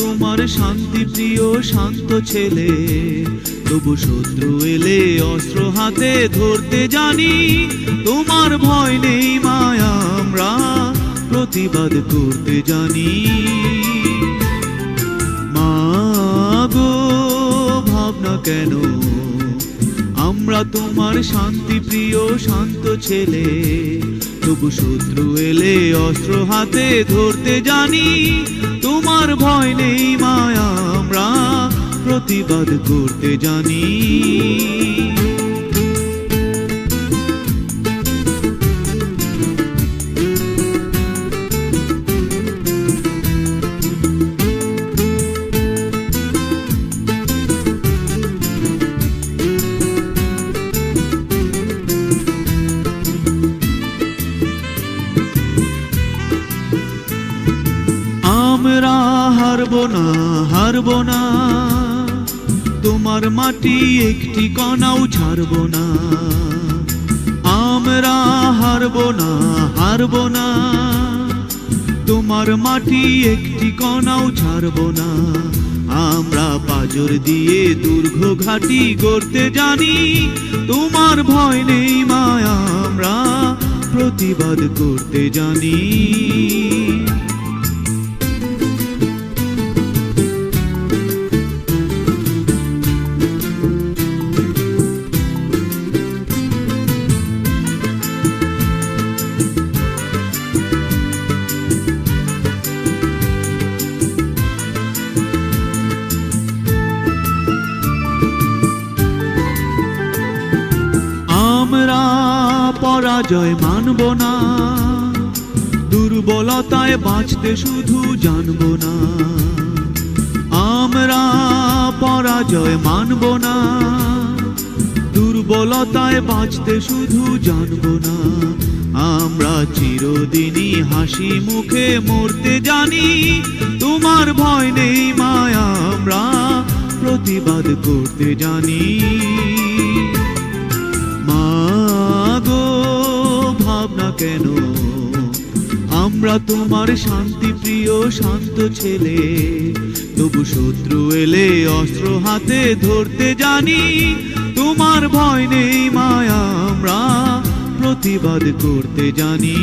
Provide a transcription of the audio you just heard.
তোমার শান্তি প্রিয় শান্ত ছেলে, তবু শত্রু এলে অস্ত্র হাতে ধরতে জানি। তোমার ভয় নেই মায়া, আমরা প্রতিবাদ করতে জানি। মা গো ভাবনা কেন, আমরা তোমার শান্তি প্রিয় শান্ত ছেলে, তবু শত্রু এলে অস্ত্র হাতে ধরতে জানি। তোমার ভয় নেই মায়া, আমরা প্রতিবাদ করতে জানি। আমরা হারবো না, হারবো না, তোমার মাটি একটি কণাও ছাড়বো না। আমরা হারবো না, হারবো না, তোমার মাটি একটি কণাও ছাড়বো না। আমরা পাজর দিয়ে দুর্গ ঘাটি গড়তে জানি। তোমার ভয় নেই মায়া, আমরা প্রতিবাদ করতে জানি। আমরা পরাজয় মানব না, দুর্বলতায় বাঁচতে শুধু জানব না। আমরা পরাজয় মানব না, দুর্বলতায় বাঁচতে শুধু জানব না। আমরা চিরদিনই হাসি মুখে মরতে জানি। তোমার ভয় নেই মায়া, আমরা প্রতিবাদ করতে জানি। গো ভাবনা কেন, আমরা তোমার শান্তি প্রিয় শান্ত ছেলে, তবু শত্রু এলে অস্ত্র হাতে ধরতে জানি। তোমার ভয় নেই মায়া, আমরা প্রতিবাদ করতে জানি।